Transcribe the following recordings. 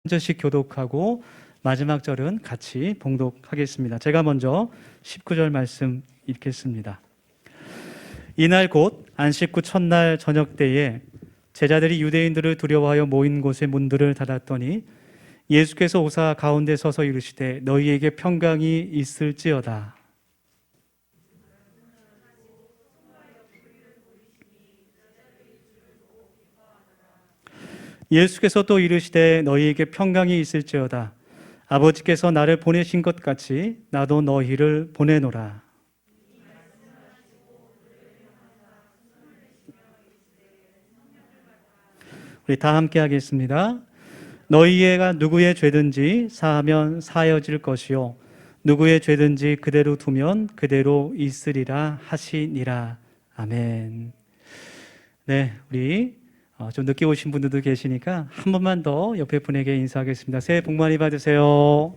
절씩 교독하고 마지막 절은 같이 봉독하겠습니다. 제가 먼저 19절 말씀 읽겠습니다. 이날 곧 안식 후 첫날 저녁 때에 제자들이 유대인들을 두려워하여 모인 곳의 문들을 닫았더니 예수께서 오사 가운데 서서 이르시되 너희에게 평강이 있을지어다. 예수께서 또 이르시되 너희에게 평강이 있을지어다. 아버지께서 나를 보내신 것 같이 나도 너희를 보내노라. 우리 다 함께 하겠습니다. 너희가 누구의 죄든지 사하면 사여질 것이요 누구의 죄든지 그대로 두면 그대로 있으리라 하시니라. 아멘. 네, 우리 좀 늦게 오신 분들도 계시니까 한 번만 더 옆에 분에게 인사하겠습니다. 새해 복 많이 받으세요.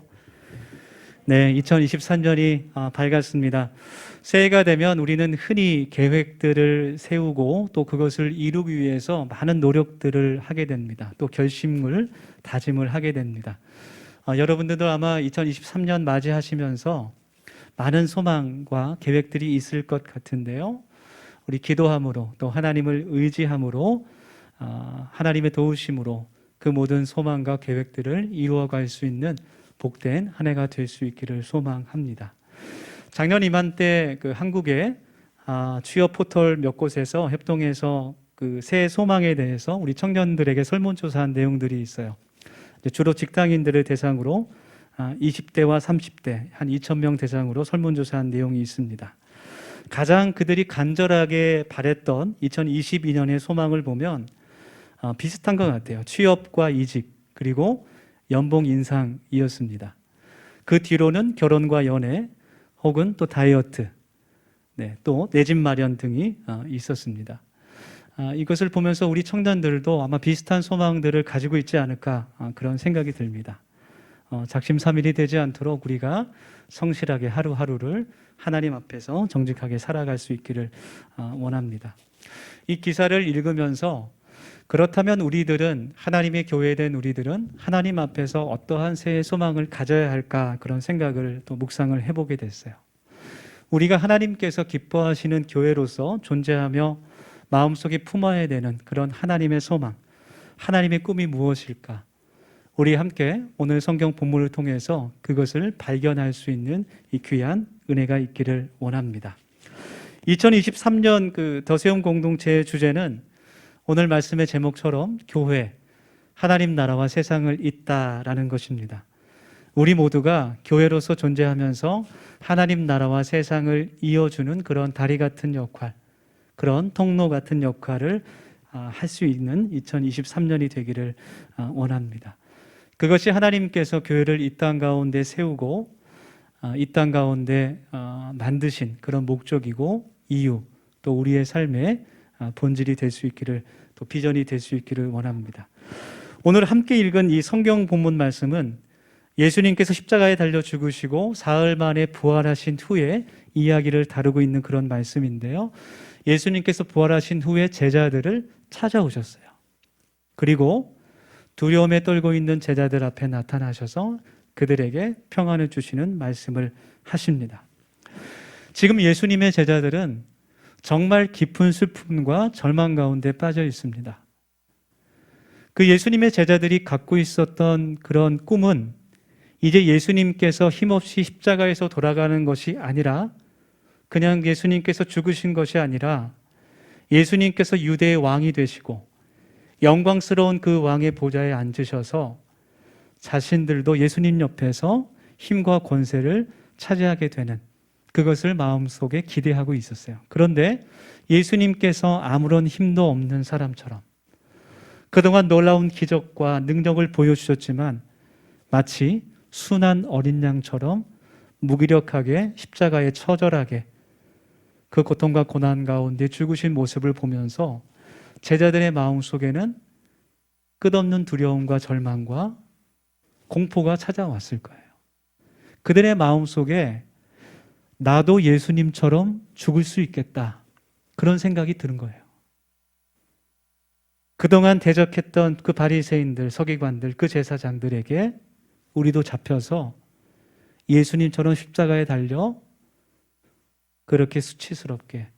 네, 2023년이 밝았습니다. 새해가 되면 우리는 흔히 계획들을 세우고 또 그것을 이루기 위해서 많은 노력들을 하게 됩니다. 또 결심을, 다짐을 하게 됩니다. 여러분들도 아마 2023년 맞이하시면서 많은 소망과 계획들이 있을 것 같은데요. 우리 기도함으로 또 하나님을 의지함으로 하나님의 도우심으로 그 모든 소망과 계획들을 이루어갈 수 있는 복된 한 해가 될 수 있기를 소망합니다. 작년 이맘때 그 한국의 취업 포털 몇 곳에서 협동해서 그 새해 소망에 대해서 우리 청년들에게 설문조사한 내용들이 있어요. 주로 직장인들을 대상으로 20대와 30대 한 2,000명 대상으로 설문조사한 내용이 있습니다. 가장 그들이 간절하게 바랬던 2022년의 소망을 보면 비슷한 것 같아요. 취업과 이직 그리고 연봉 인상이었습니다. 그 뒤로는 결혼과 연애 혹은 또 다이어트, 또 내 집 마련 등이 있었습니다. 이것을 보면서 우리 청년들도 아마 비슷한 소망들을 가지고 있지 않을까 그런 생각이 듭니다. 작심삼일이 되지 않도록 우리가 성실하게 하루하루를 하나님 앞에서 정직하게 살아갈 수 있기를 원합니다. 이 기사를 읽으면서 그렇다면 우리들은 하나님의 교회된 우리들은 하나님 앞에서 어떠한 새해 소망을 가져야 할까 그런 생각을 또 묵상을 해보게 됐어요. 우리가 하나님께서 기뻐하시는 교회로서 존재하며 마음속에 품어야 되는 그런 하나님의 소망, 하나님의 꿈이 무엇일까? 우리 함께 오늘 성경 본문을 통해서 그것을 발견할 수 있는 이 귀한 은혜가 있기를 원합니다. 2023년 그 더세움 공동체의 주제는 오늘 말씀의 제목처럼 교회, 하나님 나라와 세상을 잇다라는 것입니다. 우리 모두가 교회로서 존재하면서 하나님 나라와 세상을 이어주는 그런 다리 같은 역할, 그런 통로 같은 역할을 할 수 있는 2023년이 되기를 원합니다. 그것이 하나님께서 교회를 이 땅 가운데 세우고 이 땅 가운데 만드신 그런 목적이고 이유, 또 우리의 삶의 본질이 될 수 있기를, 또 비전이 될 수 있기를 원합니다. 오늘 함께 읽은 이 성경 본문 말씀은 예수님께서 십자가에 달려 죽으시고 사흘 만에 부활하신 후에 이야기를 다루고 있는 그런 말씀인데요. 예수님께서 부활하신 후에 제자들을 찾아오셨어요. 그리고 두려움에 떨고 있는 제자들 앞에 나타나셔서 그들에게 평안을 주시는 말씀을 하십니다. 지금 예수님의 제자들은 정말 깊은 슬픔과 절망 가운데 빠져 있습니다. 그 예수님의 제자들이 갖고 있었던 그런 꿈은 이제 예수님께서 힘없이 십자가에서 돌아가는 것이 아니라 그냥 예수님께서 죽으신 것이 아니라 예수님께서 유대의 왕이 되시고 영광스러운 그 왕의 보좌에 앉으셔서 자신들도 예수님 옆에서 힘과 권세를 차지하게 되는 그것을 마음속에 기대하고 있었어요. 그런데 예수님께서 아무런 힘도 없는 사람처럼 그동안 놀라운 기적과 능력을 보여주셨지만 마치 순한 어린 양처럼 무기력하게 십자가에 처절하게 그 고통과 고난 가운데 죽으신 모습을 보면서 제자들의 마음속에는 끝없는 두려움과 절망과 공포가 찾아왔을 거예요. 그들의 마음속에 나도 예수님처럼 죽을 수 있겠다 그런 생각이 드는 거예요. 그동안 대적했던 그 바리새인들, 서기관들, 그 제사장들에게 우리도 잡혀서 예수님처럼 십자가에 달려 그렇게 수치스럽게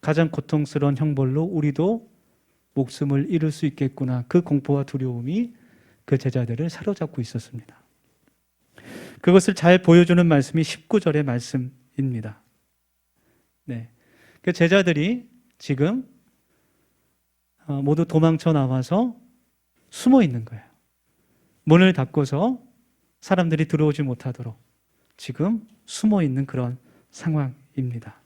가장 고통스러운 형벌로 우리도 목숨을 잃을 수 있겠구나. 그 공포와 두려움이 그 제자들을 사로잡고 있었습니다. 그것을 잘 보여주는 말씀이 19절의 말씀입니다. 네. 그 제자들이 지금 모두 도망쳐 나와서 숨어 있는 거예요. 문을 닫고서 사람들이 들어오지 못하도록 지금 숨어 있는 그런 상황입니다.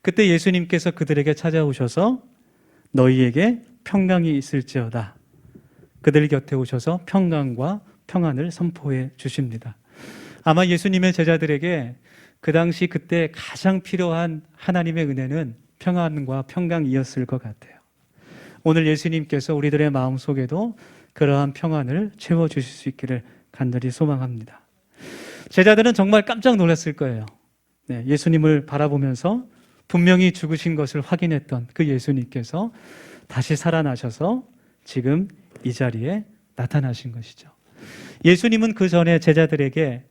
그때 예수님께서 그들에게 찾아오셔서 너희에게 평강이 있을지어다. 그들 곁에 오셔서 평강과 평안을 선포해 주십니다. 아마 예수님의 제자들에게 그 당시 그때 가장 필요한 하나님의 은혜는 평안과 평강이었을 것 같아요. 오늘 예수님께서 우리들의 마음속에도 그러한 평안을 채워주실 수 있기를 간절히 소망합니다. 제자들은 정말 깜짝 놀랐을 거예요. 네, 예수님을 바라보면서 분명히 죽으신 것을 확인했던 그 예수님께서 다시 살아나셔서 지금 이 자리에 나타나신 것이죠. 예수님은 그 전에 제자들에게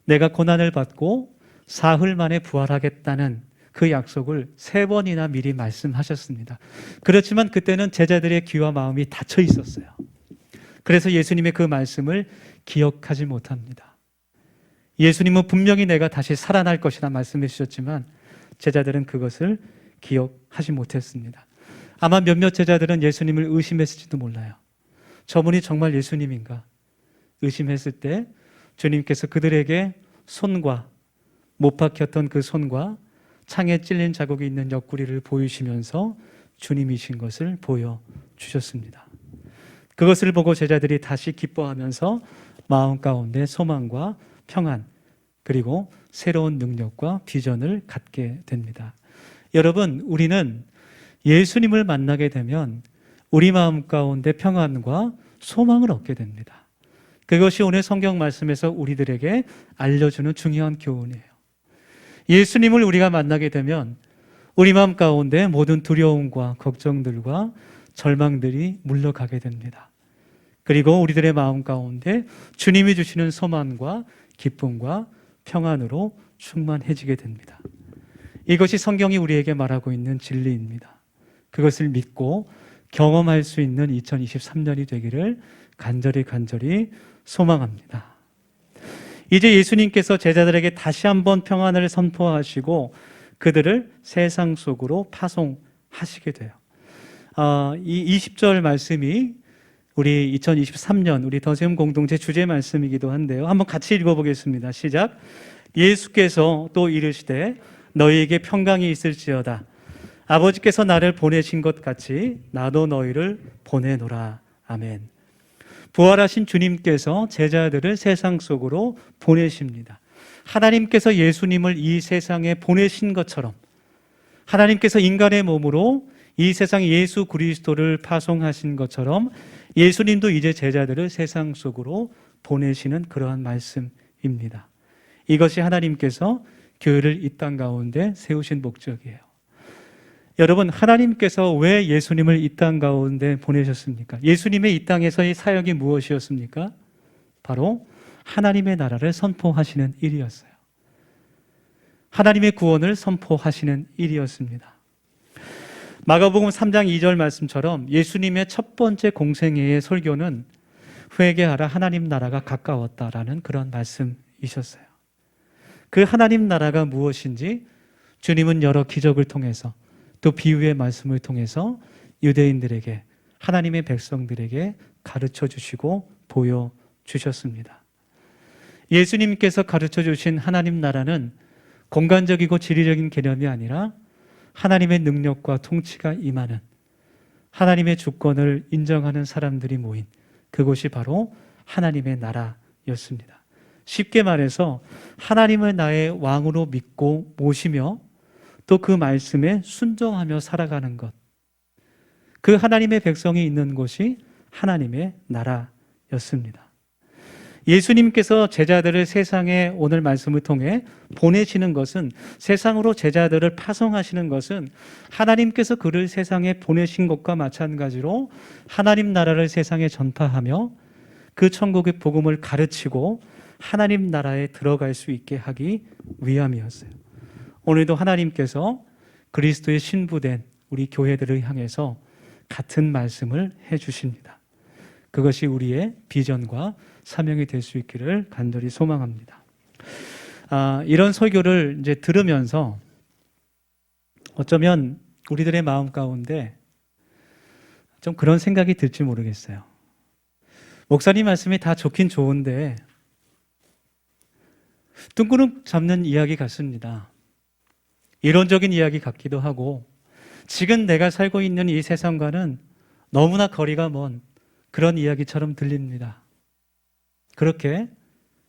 내가 고난을 받고 사흘 만에 부활하겠다는 그 약속을 3번이나 미리 말씀하셨습니다. 그렇지만 그때는 제자들의 귀와 마음이 닫혀 있었어요. 그래서 예수님의 그 말씀을 기억하지 못합니다. 예수님은 분명히 내가 다시 살아날 것이라 말씀해 주셨지만 제자들은 그것을 기억하지 못했습니다. 아마 몇몇 제자들은 예수님을 의심했을지도 몰라요. 저분이 정말 예수님인가? 의심했을 때 주님께서 그들에게 손과 못 박혔던 그 손과 창에 찔린 자국이 있는 옆구리를 보이시면서 주님이신 것을 보여주셨습니다. 그것을 보고 제자들이 다시 기뻐하면서 마음 가운데 소망과 평안 그리고 새로운 능력과 비전을 갖게 됩니다. 여러분, 우리는 예수님을 만나게 되면 우리 마음 가운데 평안과 소망을 얻게 됩니다. 그것이 오늘 성경 말씀에서 우리들에게 알려주는 중요한 교훈이에요. 예수님을 우리가 만나게 되면 우리 마음 가운데 모든 두려움과 걱정들과 절망들이 물러가게 됩니다. 그리고 우리들의 마음 가운데 주님이 주시는 소망과 기쁨과 평안으로 충만해지게 됩니다. 이것이 성경이 우리에게 말하고 있는 진리입니다. 그것을 믿고 경험할 수 있는 2023년이 되기를 간절히 소망합니다. 이제 예수님께서 제자들에게 다시 한번 평안을 선포하시고 그들을 세상 속으로 파송하시게 돼요. 이 20절 말씀이 우리 2023년 우리 더세움 공동체 주제 말씀이기도 한데요. 한번 같이 읽어보겠습니다. 시작. 예수께서 또 이르시되 너희에게 평강이 있을지어다. 아버지께서 나를 보내신 것 같이 나도 너희를 보내노라. 아멘. 부활하신 주님께서 제자들을 세상 속으로 보내십니다. 하나님께서 예수님을 이 세상에 보내신 것처럼 하나님께서 인간의 몸으로 이 세상에 예수 그리스도를 파송하신 것처럼 예수님도 이제 제자들을 세상 속으로 보내시는 그러한 말씀입니다. 이것이 하나님께서 교회를 이 땅 가운데 세우신 목적이에요. 여러분, 하나님께서 왜 예수님을 이 땅 가운데 보내셨습니까? 예수님의 이 땅에서의 사역이 무엇이었습니까? 바로 하나님의 나라를 선포하시는 일이었어요. 하나님의 구원을 선포하시는 일이었습니다. 마가복음 3장 2절 말씀처럼 예수님의 첫 번째 공생애의 설교는 회개하라 하나님 나라가 가까웠다라는 그런 말씀이셨어요. 그 하나님 나라가 무엇인지 주님은 여러 기적을 통해서 또 비유의 말씀을 통해서 유대인들에게 하나님의 백성들에게 가르쳐 주시고 보여주셨습니다. 예수님께서 가르쳐 주신 하나님 나라는 공간적이고 지리적인 개념이 아니라 하나님의 능력과 통치가 임하는 하나님의 주권을 인정하는 사람들이 모인 그곳이 바로 하나님의 나라였습니다. 쉽게 말해서 하나님을 나의 왕으로 믿고 모시며 또 그 말씀에 순종하며 살아가는 것, 그 하나님의 백성이 있는 곳이 하나님의 나라였습니다. 예수님께서 제자들을 세상에 오늘 말씀을 통해 보내시는 것은, 세상으로 제자들을 파송하시는 것은 하나님께서 그를 세상에 보내신 것과 마찬가지로 하나님 나라를 세상에 전파하며 그 천국의 복음을 가르치고 하나님 나라에 들어갈 수 있게 하기 위함이었어요. 오늘도 하나님께서 그리스도의 신부된 우리 교회들을 향해서 같은 말씀을 해주십니다. 그것이 우리의 비전과 사명이 될 수 있기를 간절히 소망합니다. 이런 설교를 이제 들으면서 어쩌면 우리들의 마음 가운데 좀 그런 생각이 들지 모르겠어요. 목사님 말씀이 다 좋긴 좋은데 뜬구름 잡는 이야기 같습니다. 이론적인 이야기 같기도 하고 지금 내가 살고 있는 이 세상과는 너무나 거리가 먼 그런 이야기처럼 들립니다. 그렇게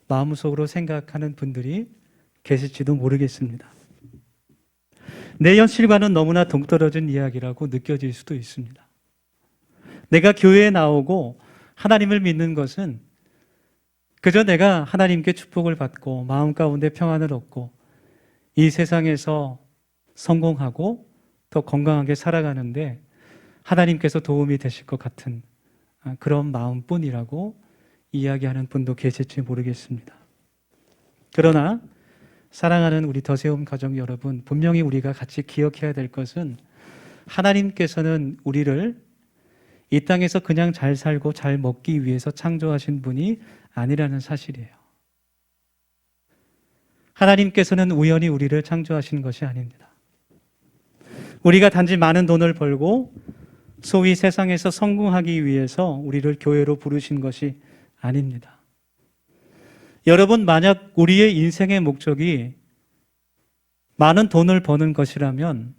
마음속으로 생각하는 분들이 계실지도 모르겠습니다. 내 현실과는 너무나 동떨어진 이야기라고 느껴질 수도 있습니다. 내가 교회에 나오고 하나님을 믿는 것은 그저 내가 하나님께 축복을 받고 마음 가운데 평안을 얻고 이 세상에서 성공하고 더 건강하게 살아가는데 하나님께서 도움이 되실 것 같은 그런 마음뿐이라고 이야기하는 분도 계실지 모르겠습니다. 그러나 사랑하는 우리 더세움 가족 여러분, 분명히 우리가 같이 기억해야 될 것은 하나님께서는 우리를 이 땅에서 그냥 잘 살고 잘 먹기 위해서 창조하신 분이 아니라는 사실이에요. 하나님께서는 우연히 우리를 창조하신 것이 아닙니다. 우리가 단지 많은 돈을 벌고 소위 세상에서 성공하기 위해서 우리를 교회로 부르신 것이 아닙니다. 여러분, 만약 우리의 인생의 목적이 많은 돈을 버는 것이라면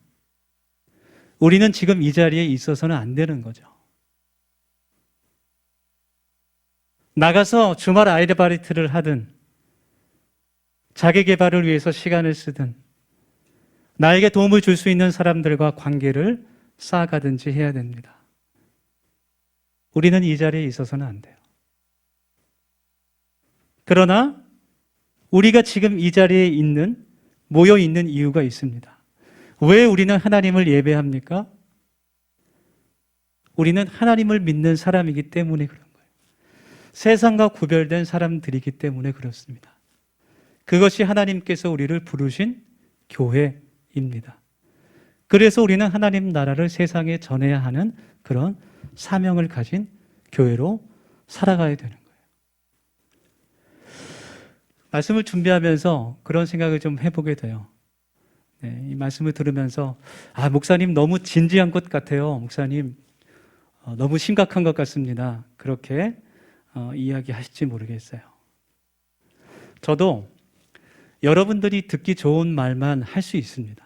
우리는 지금 이 자리에 있어서는 안 되는 거죠. 나가서 주말 아르바이트를 하든 자기 개발을 위해서 시간을 쓰든 나에게 도움을 줄 수 있는 사람들과 관계를 쌓아가든지 해야 됩니다. 우리는 이 자리에 있어서는 안 돼요. 그러나 우리가 지금 이 자리에 모여 있는 이유가 있습니다. 왜 우리는 하나님을 예배합니까? 우리는 하나님을 믿는 사람이기 때문에 그런 거예요. 세상과 구별된 사람들이기 때문에 그렇습니다. 그것이 하나님께서 우리를 부르신 교회입니다. 그래서 우리는 하나님 나라를 세상에 전해야 하는 그런 사명을 가진 교회로 살아가야 되는 거예요. 말씀을 준비하면서 그런 생각을 좀 해보게 돼요. 이 말씀을 들으면서 목사님 너무 진지한 것 같아요. 목사님 너무 심각한 것 같습니다. 그렇게 이야기하실지 모르겠어요. 저도 여러분들이 듣기 좋은 말만 할 수 있습니다.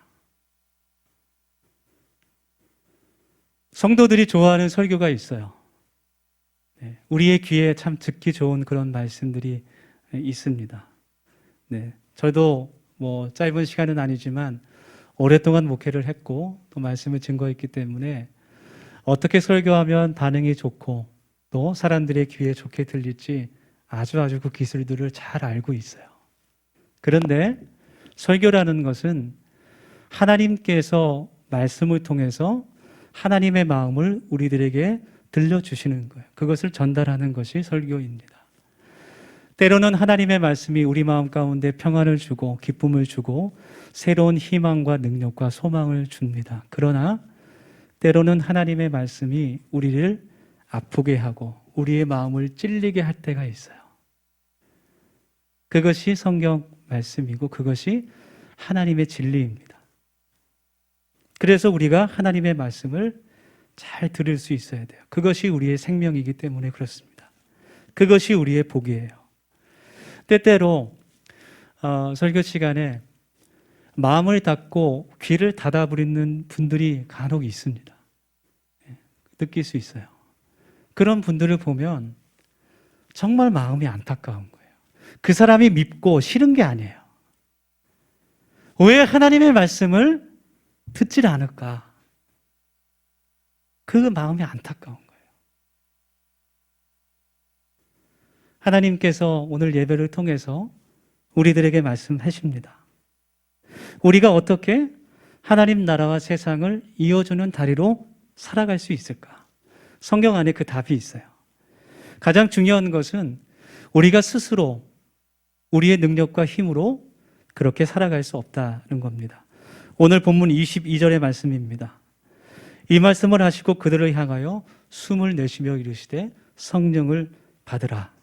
성도들이 좋아하는 설교가 있어요. 우리의 귀에 참 듣기 좋은 그런 말씀들이 있습니다. 저도 짧은 시간은 아니지만 오랫동안 목회를 했고 또 말씀을 증거했기 때문에 어떻게 설교하면 반응이 좋고 또 사람들의 귀에 좋게 들릴지 아주 그 기술들을 잘 알고 있어요. 그런데 설교라는 것은 하나님께서 말씀을 통해서 하나님의 마음을 우리들에게 들려주시는 거예요. 그것을 전달하는 것이 설교입니다. 때로는 하나님의 말씀이 우리 마음 가운데 평안을 주고 기쁨을 주고 새로운 희망과 능력과 소망을 줍니다. 그러나 때로는 하나님의 말씀이 우리를 아프게 하고 우리의 마음을 찔리게 할 때가 있어요. 그것이 성경 말씀이고 그것이 하나님의 진리입니다. 그래서 우리가 하나님의 말씀을 잘 들을 수 있어야 돼요. 그것이 우리의 생명이기 때문에 그렇습니다. 그것이 우리의 복이에요. 때때로 설교 시간에 마음을 닫고 귀를 닫아버리는 분들이 간혹 있습니다. 느낄 수 있어요. 그런 분들을 보면 정말 마음이 안타까운 거예요. 그 사람이 밉고 싫은 게 아니에요. 왜 하나님의 말씀을 듣질 않을까? 그 마음이 안타까운 거예요. 하나님께서 오늘 예배를 통해서 우리들에게 말씀하십니다. 우리가 어떻게 하나님 나라와 세상을 이어주는 다리로 살아갈 수 있을까? 성경 안에 그 답이 있어요. 가장 중요한 것은 우리가 스스로 우리의 능력과 힘으로 그렇게 살아갈 수 없다는 겁니다. 오늘 본문 22절의 말씀입니다. 이 말씀을 하시고 그들을 향하여 숨을 내쉬며 이르시되 성령을 받으라.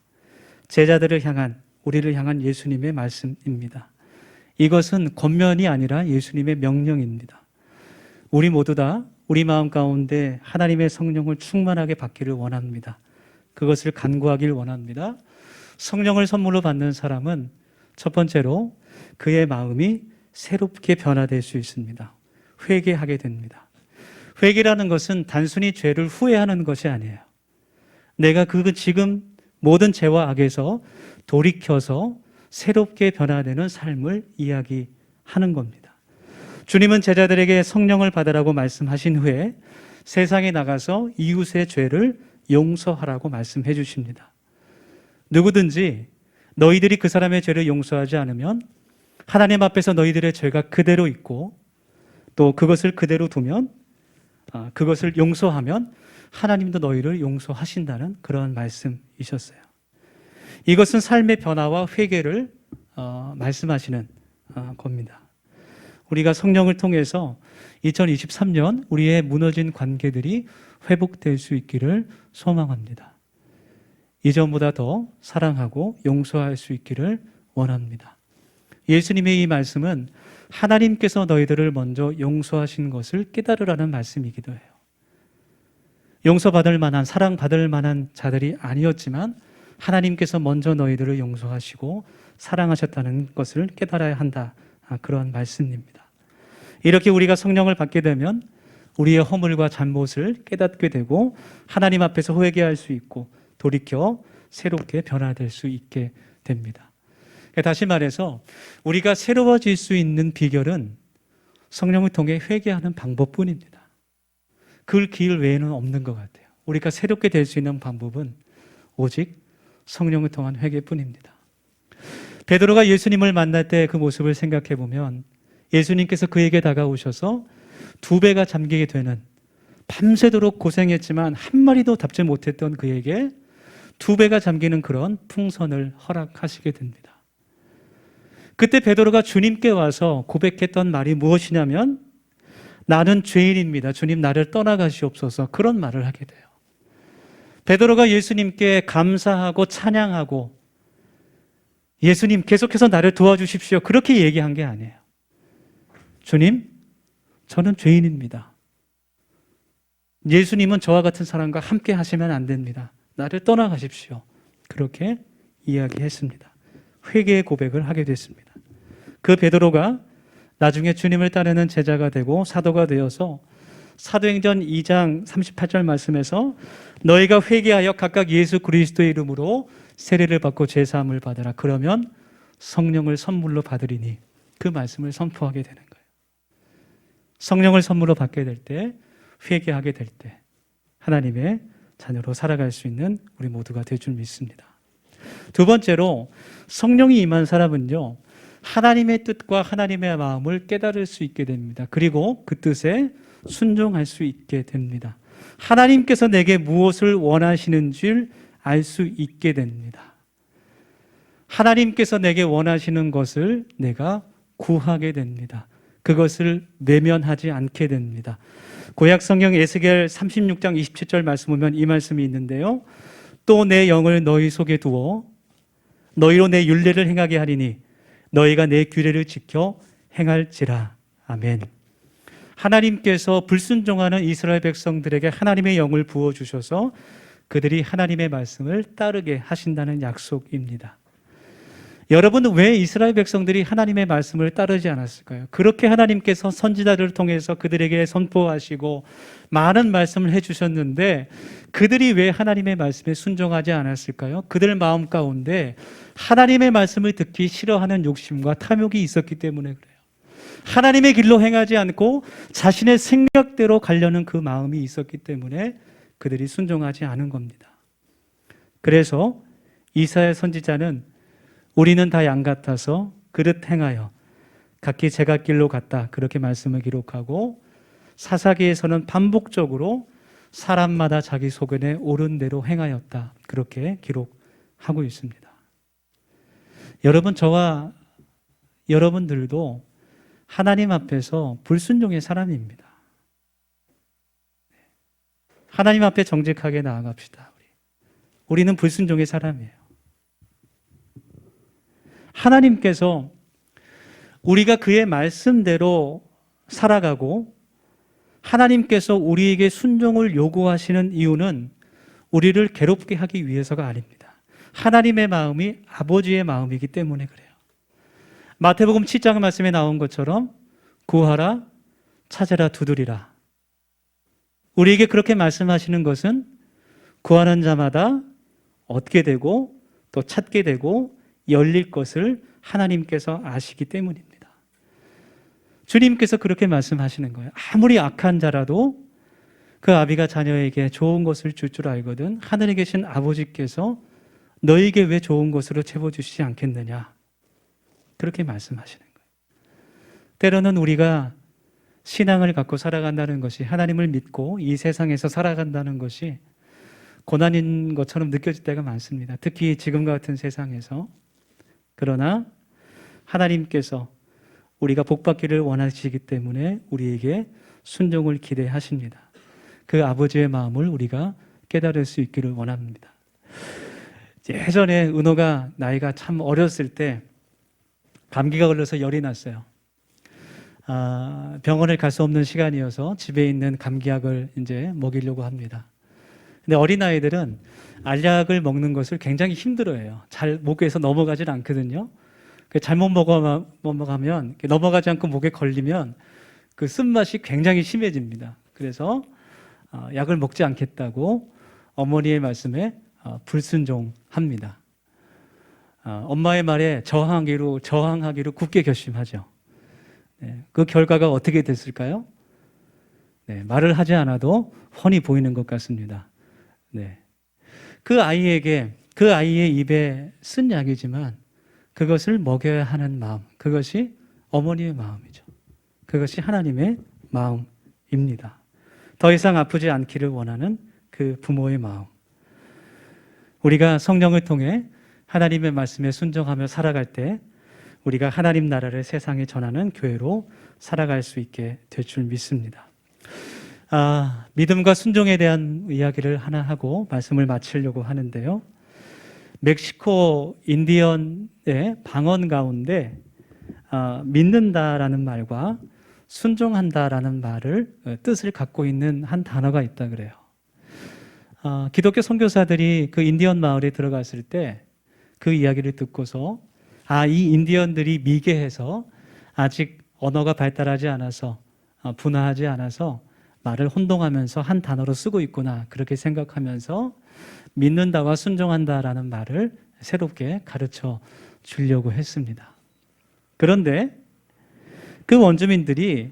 제자들을 향한, 우리를 향한 예수님의 말씀입니다. 이것은 권면이 아니라 예수님의 명령입니다. 우리 모두 다 우리 마음 가운데 하나님의 성령을 충만하게 받기를 원합니다. 그것을 간구하길 원합니다. 성령을 선물로 받는 사람은 첫 번째로 그의 마음이 새롭게 변화될 수 있습니다. 회개하게 됩니다. 회개라는 것은 단순히 죄를 후회하는 것이 아니에요. 내가 지금 모든 죄와 악에서 돌이켜서 새롭게 변화되는 삶을 이야기하는 겁니다. 주님은 제자들에게 성령을 받으라고 말씀하신 후에 세상에 나가서 이웃의 죄를 용서하라고 말씀해 주십니다. 누구든지 너희들이 그 사람의 죄를 용서하지 않으면 하나님 앞에서 너희들의 죄가 그대로 있고 또 그것을 그대로 두면 그것을 용서하면 하나님도 너희를 용서하신다는 그런 말씀이셨어요. 이것은 삶의 변화와 회개를 말씀하시는 겁니다. 우리가 성령을 통해서 2023년 우리의 무너진 관계들이 회복될 수 있기를 소망합니다. 이전보다 더 사랑하고 용서할 수 있기를 원합니다. 예수님의 이 말씀은 하나님께서 너희들을 먼저 용서하신 것을 깨달으라는 말씀이기도 해요. 용서받을 만한, 사랑받을 만한 자들이 아니었지만 하나님께서 먼저 너희들을 용서하시고 사랑하셨다는 것을 깨달아야 한다. 그런 말씀입니다. 이렇게 우리가 성령을 받게 되면 우리의 허물과 잘못을 깨닫게 되고 하나님 앞에서 회개할 수 있고 돌이켜 새롭게 변화될 수 있게 됩니다. 다시 말해서 우리가 새로워질 수 있는 비결은 성령을 통해 회개하는 방법뿐입니다. 그 길 외에는 없는 것 같아요. 우리가 새롭게 될 수 있는 방법은 오직 성령을 통한 회개뿐입니다. 베드로가 예수님을 만날 때 그 모습을 생각해 보면 예수님께서 그에게 다가오셔서 2배가 잠기게 되는, 밤새도록 고생했지만 한 마리도 잡지 못했던 그에게 2배가 잠기는 그런 풍선을 허락하시게 됩니다. 그때 베드로가 주님께 와서 고백했던 말이 무엇이냐면 나는 죄인입니다. 주님 나를 떠나가시옵소서. 그런 말을 하게 돼요. 베드로가 예수님께 감사하고 찬양하고 예수님 계속해서 나를 도와주십시오. 그렇게 얘기한 게 아니에요. 주님, 저는 죄인입니다. 예수님은 저와 같은 사람과 함께 하시면 안 됩니다. 나를 떠나가십시오. 그렇게 이야기했습니다. 회개의 고백을 하게 됐습니다. 그 베드로가 나중에 주님을 따르는 제자가 되고 사도가 되어서 사도행전 2장 38절 말씀에서 너희가 회개하여 각각 예수 그리스도의 이름으로 세례를 받고 제사함을 받으라. 그러면 성령을 선물로 받으리니, 그 말씀을 선포하게 되는 거예요. 성령을 선물로 받게 될 때, 회개하게 될 때 하나님의 자녀로 살아갈 수 있는 우리 모두가 될 줄 믿습니다. 두 번째로 성령이 임한 사람은요, 하나님의 뜻과 하나님의 마음을 깨달을 수 있게 됩니다. 그리고 그 뜻에 순종할 수 있게 됩니다. 하나님께서 내게 무엇을 원하시는 줄 알 수 있게 됩니다. 하나님께서 내게 원하시는 것을 내가 구하게 됩니다. 그것을 외면하지 않게 됩니다. 구약 성경 에스겔 36장 27절 말씀 보면 이 말씀이 있는데요. 또 내 영을 너희 속에 두어 너희로 내 율례를 행하게 하리니 너희가 내 규례를 지켜 행할지라. 아멘. 하나님께서 불순종하는 이스라엘 백성들에게 하나님의 영을 부어주셔서 그들이 하나님의 말씀을 따르게 하신다는 약속입니다. 여러분은 왜 이스라엘 백성들이 하나님의 말씀을 따르지 않았을까요? 그렇게 하나님께서 선지자들을 통해서 그들에게 선포하시고 많은 말씀을 해주셨는데 그들이 왜 하나님의 말씀에 순종하지 않았을까요? 그들 마음 가운데 하나님의 말씀을 듣기 싫어하는 욕심과 탐욕이 있었기 때문에 그래요. 하나님의 길로 행하지 않고 자신의 생각대로 가려는 그 마음이 있었기 때문에 그들이 순종하지 않은 겁니다. 그래서 이사야 선지자는 우리는 다 양 같아서 그릇 행하여 각기 제갓길로 갔다 그렇게 말씀을 기록하고, 사사기에서는 반복적으로 사람마다 자기 소견에 옳은 대로 행하였다 그렇게 기록하고 있습니다. 여러분, 저와 여러분들도 하나님 앞에서 불순종의 사람입니다. 하나님 앞에 정직하게 나아갑시다. 우리는 불순종의 사람이에요. 하나님께서 우리가 그의 말씀대로 살아가고 하나님께서 우리에게 순종을 요구하시는 이유는 우리를 괴롭게 하기 위해서가 아닙니다. 하나님의 마음이 아버지의 마음이기 때문에 그래요. 마태복음 7장 말씀에 나온 것처럼 구하라, 찾으라, 두드리라. 우리에게 그렇게 말씀하시는 것은 구하는 자마다 얻게 되고 또 찾게 되고 열릴 것을 하나님께서 아시기 때문입니다. 주님께서 그렇게 말씀하시는 거예요. 아무리 악한 자라도 그 아비가 자녀에게 좋은 것을 줄 줄 알거든 하늘에 계신 아버지께서 너에게 왜 좋은 것으로 채워주시지 않겠느냐, 그렇게 말씀하시는 거예요. 때로는 우리가 신앙을 갖고 살아간다는 것이, 하나님을 믿고 이 세상에서 살아간다는 것이 고난인 것처럼 느껴질 때가 많습니다. 특히 지금 같은 세상에서. 그러나 하나님께서 우리가 복받기를 원하시기 때문에 우리에게 순종을 기대하십니다. 그 아버지의 마음을 우리가 깨달을 수 있기를 원합니다. 예전에 은호가 나이가 참 어렸을 때 감기가 걸려서 열이 났어요. 병원을 갈 수 없는 시간이어서 집에 있는 감기약을 이제 먹이려고 합니다. 근데 어린아이들은 알약을 먹는 것을 굉장히 힘들어해요. 잘 목에서 넘어가질 않거든요. 잘못 넘어가면, 넘어가지 않고 목에 걸리면 그 쓴맛이 굉장히 심해집니다. 그래서 약을 먹지 않겠다고 어머니의 말씀에 불순종합니다. 엄마의 말에 저항하기로 굳게 결심하죠. 그 결과가 어떻게 됐을까요? 말을 하지 않아도 훤히 보이는 것 같습니다. 그 아이의 입에 쓴 약이지만 그것을 먹여야 하는 마음, 그것이 어머니의 마음이죠. 그것이 하나님의 마음입니다. 더 이상 아프지 않기를 원하는 그 부모의 마음. 우리가 성령을 통해 하나님의 말씀에 순종하며 살아갈 때 우리가 하나님 나라를 세상에 전하는 교회로 살아갈 수 있게 될 줄 믿습니다. 믿음과 순종에 대한 이야기를 하나 하고 말씀을 마치려고 하는데요. 멕시코 인디언의 방언 가운데 믿는다라는 말과 순종한다라는 말을 뜻을 갖고 있는 한 단어가 있다 그래요. 기독교 선교사들이 그 인디언 마을에 들어갔을 때 그 이야기를 듣고서 이 인디언들이 미개해서 아직 언어가 발달하지 않아서 분화하지 않아서 말을 혼동하면서 한 단어로 쓰고 있구나, 그렇게 생각하면서 믿는다와 순종한다라는 말을 새롭게 가르쳐 주려고 했습니다. 그런데 그 원주민들이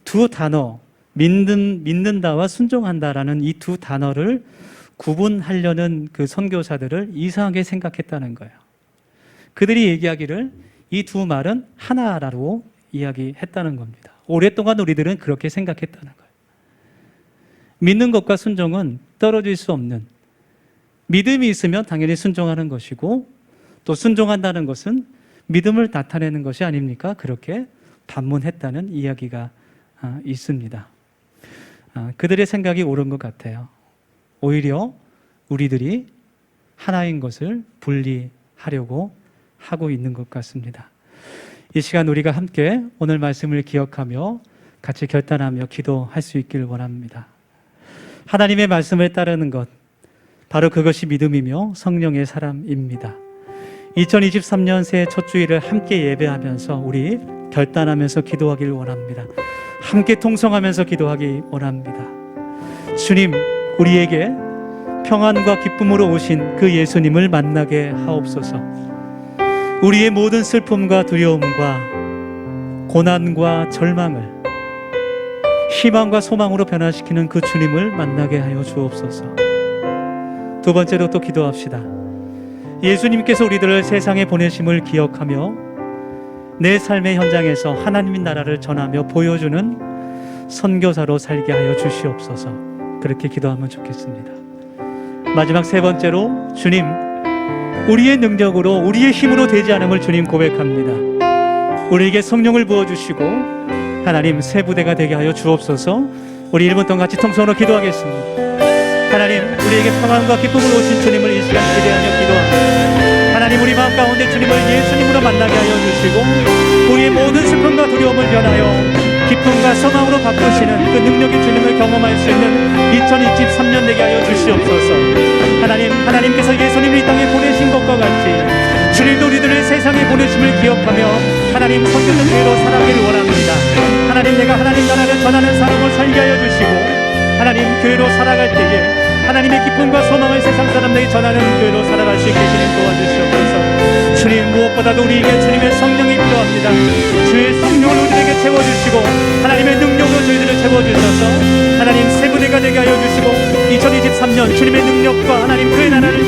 두 단어, 믿는다와 순종한다라는 이 두 단어를 구분하려는 그 선교사들을 이상하게 생각했다는 거예요. 그들이 얘기하기를 이 두 말은 하나라고 이야기했다는 겁니다. 오랫동안 우리들은 그렇게 생각했다는 거예요. 믿는 것과 순종은 떨어질 수 없는, 믿음이 있으면 당연히 순종하는 것이고 또 순종한다는 것은 믿음을 나타내는 것이 아닙니까? 그렇게 반문했다는 이야기가 있습니다. 그들의 생각이 옳은 것 같아요. 오히려 우리들이 하나인 것을 분리하려고 하고 있는 것 같습니다. 이 시간 우리가 함께 오늘 말씀을 기억하며 같이 결단하며 기도할 수 있기를 원합니다. 하나님의 말씀을 따르는 것, 바로 그것이 믿음이며 성령의 사람입니다. 2023년 새해 첫 주일을 함께 예배하면서 우리 결단하면서 기도하기를 원합니다. 함께 통성하면서 기도하기 원합니다. 주님, 우리에게 평안과 기쁨으로 오신 그 예수님을 만나게 하옵소서. 우리의 모든 슬픔과 두려움과 고난과 절망을 희망과 소망으로 변화시키는 그 주님을 만나게 하여 주옵소서. 두 번째로 또 기도합시다. 예수님께서 우리들을 세상에 보내심을 기억하며 내 삶의 현장에서 하나님의 나라를 전하며 보여주는 선교사로 살게 하여 주시옵소서. 그렇게 기도하면 좋겠습니다. 마지막 세 번째로, 주님, 우리의 능력으로 우리의 힘으로 되지 않음을 주님 고백합니다. 우리에게 성령을 부어주시고 하나님 새 부대가 되게 하여 주옵소서. 우리 1분 동안 같이 통성으로 기도하겠습니다. 하나님, 우리에게 평안과 기쁨을 오신 주님을 이 시간 기대하며 기도합니다. 하나님, 우리 마음 가운데 주님을 예수님으로 만나게 하여 주시고 우리의 모든 슬픔과 두려움을 변하여 기쁨과 소망으로 바꾸시는 그 능력의 주님을 경험할 수 있는 2023년 되게 하여 주시옵소서. 하나님께서 예수님을 이 땅에 보내신 것과 같이 주님도 우리들을 세상에 보내심을 기억하며 하나님 선교는 교회로 살아가기를 원합니다. 하나님, 내가 하나님 나라를 전하는 사람을 살게 하여 주시고 하나님 교회로 살아갈 때에 하나님의 기쁨과 소망을 세상 사람들에게 전하는 교회로 살아갈 수 있게 주님 도와주시옵소서. 주님, 무엇보다도 우리에게 주님의 성령이 필요합니다. 주의 성령을 우리에게 채워주시고 하나님의 능력으로 저희들을 채워주셔서 하나님 새 부대가 되게 하여 주시고 2023년 주님의 능력과 하나님 그의 나라를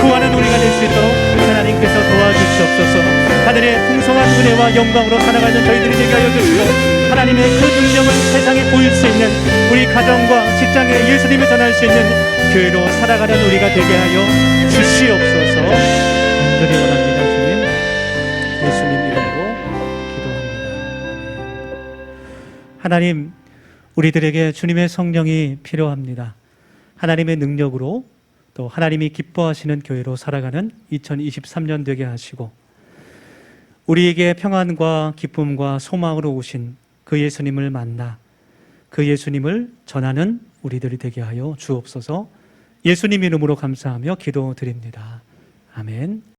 구하는 우리가 될 수 있도록 하나님께서 도와주시옵소서. 하늘의 풍성한 은혜와 영광으로 살아가는 저희들이 되게 하여 주시고 하나님의 그 능력을 세상에 보일 수 있는 우리 가정과 직장에 예수님을 전할 수 있는 교회로 살아가는 우리가 되게 하여 주시옵소서. 간절히 원합니다. 주님, 예수님 이름으로 기도합니다. 하나님, 우리들에게 주님의 성령이 필요합니다. 하나님의 능력으로 또 하나님이 기뻐하시는 교회로 살아가는 2023년 되게 하시고 우리에게 평안과 기쁨과 소망으로 오신 그 예수님을 만나 그 예수님을 전하는 우리들이 되게 하여 주옵소서. 예수님 이름으로 감사하며 기도드립니다. 아멘.